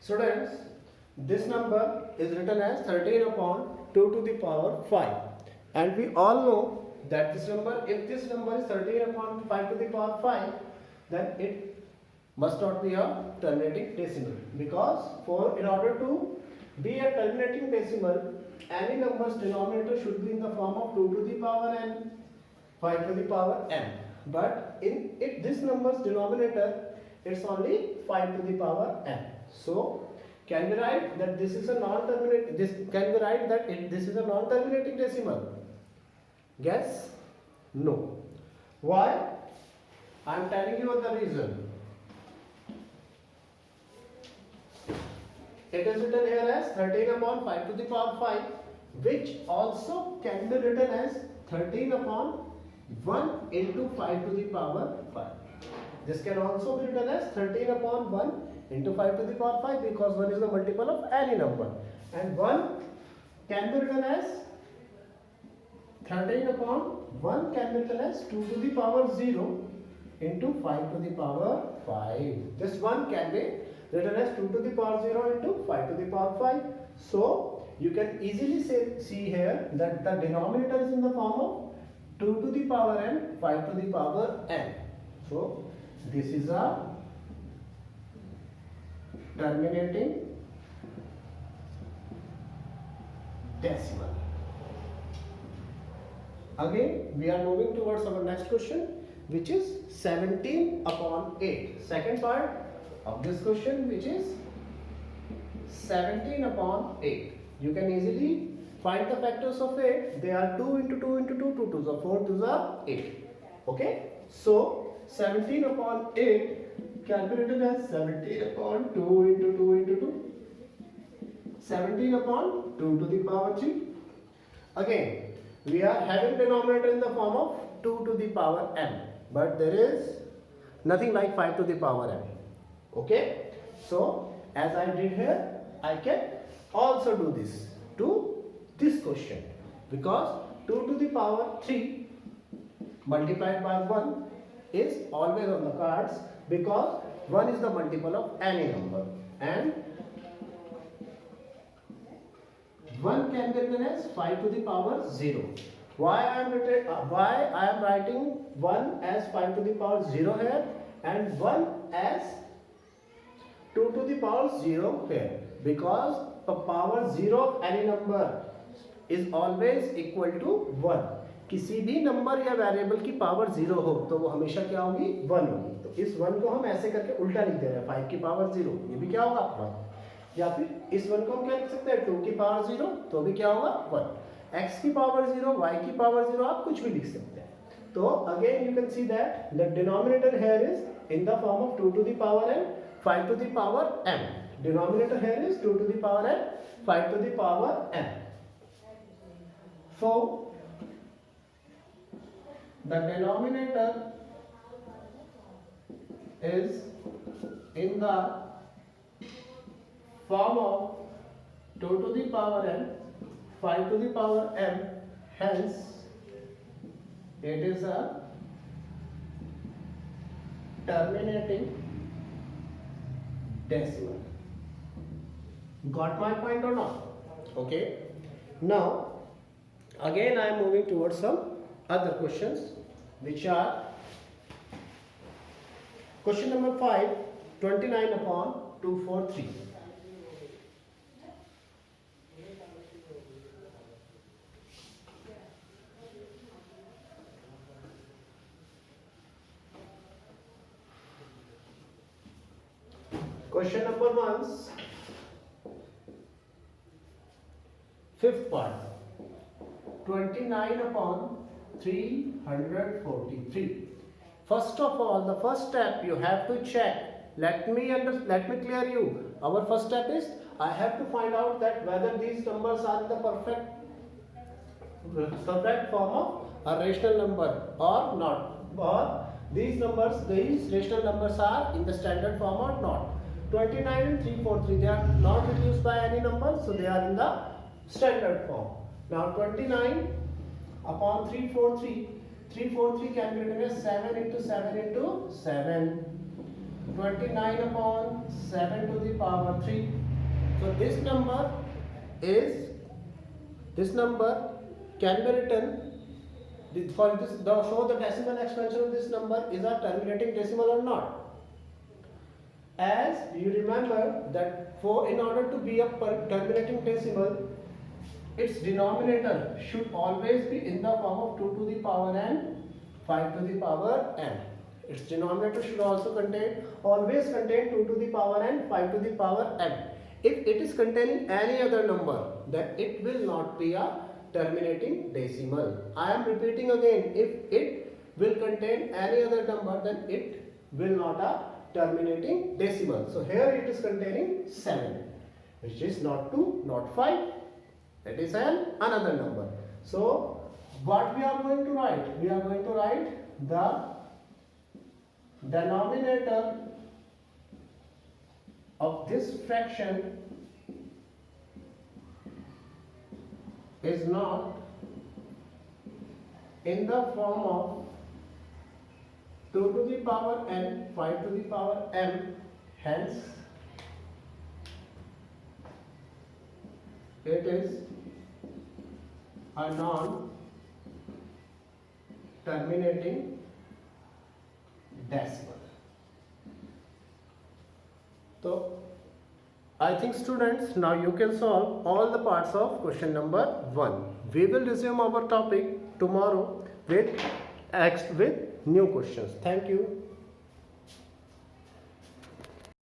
Students, this number is written as 13 upon 2 to the power 5. And we all know that this number, if this number is 13 upon 5 to the power 5, then it must not be a terminating decimal. Because in order to be a terminating decimal, any number's denominator should be in the form of 2 to the power n, 5 to the power n. But if this number's denominator, it's only 5 to the power n. So can we write that this is a non-terminating? This is a non-terminating decimal? Guess? No. Why? I am telling you the reason. It is written here as 13 upon 5 to the power 5, which also can be written as 13 upon 1 into 5 to the power 5. This can also be written as 13 upon 1 into 5 to the power 5, because 1 is the multiple of any number. And 1 can be written as 13 upon 1 can be written as 2 to the power 0 into 5 to the power 5. This 1 can be written as 2 to the power 0 into 5 to the power 5. So you can easily see here that the denominator is in the form of 2 to the power n, 5 to the power n. So this is a terminating decimal. Again, we are moving towards our next question, which is 17 upon 8. Second part of this question, which is 17 upon 8. You can easily find the factors of 8. They are 2 into 2 into 2, 2 to the 4 to the 8. Okay? So 17 upon 8 can be written as 17 upon 2 into 2 into 2. 17 upon 2 to the power 3. Again, we are having denominator in the form of 2 to the power n. But there is nothing like 5 to the power n. Okay? So, as I did here, I can also do this to this question. Because 2 to the power 3 multiplied by 1 is always on the cards, because 1 is the multiple of any number. And 1 can be written as 5 to the power 0. Why I am writing 1 as 5 to the power 0 here and 1 as 2 to the power 0 here? Because the power 0 of any number is always equal to 1. किसी भी number या variable की power 0 हो तो वो हमेशा क्या होगी? 1 होगी. तो इस 1 को हम ऐसे करके उल्टा लिख दे रहे हैं, 5 की पावर 0, ये भी क्या होगा? 1. या फिर इस 1 को हम क्या लिख सकते हैं? 2 की पावर 0, तो भी क्या होगा? 1. x की पावर 0, y की पावर 0, आप कुछ भी लिख सकते हैं. तो again you can see that the denominator here is in the form of 2 to the power n, 5 to the power m. Denominator here is 2 to the power n, 5 to the power n. So the denominator is in the form of 2 to the power n, 5 to the power m, hence it is a terminating decimal. Got my point or not? Okay. Now again I am moving towards some other questions, which are question number 5, 29 upon 243. Question number 1, fifth part, 29 upon 343. First of all, the first step you have to check. Let me clear you. Our first step is I have to find out that whether these numbers are in the perfect form of a rational number or not, or these rational numbers are in the standard form or not. 29 and 343, they are not reduced by any number, so they are in the standard form. Now 29 upon 343, 343 can be written as 7 into 7 into 7. 29 upon 7 to the power 3. So this number can be written for this. So the decimal expansion of this number is a terminating decimal or not? As you remember that in order to be a terminating decimal, its denominator should always be in the form of 2 to the power n, 5 to the power n. Its denominator should also always contain 2 to the power n, 5 to the power n. If it is containing any other number, then it will not be a terminating decimal. I am repeating again, if it will contain any other number, then it will not a terminating decimal. So here it is containing 7, which is not 2, not 5. That is another number. So what we are going to write? We are going to write the denominator of this fraction is not in the form of 2 to the power n, 5 to the power m, hence it is a non-terminating decimal. So I think students, now you can solve all the parts of question number 1. We will resume our topic tomorrow with new questions. Thank you.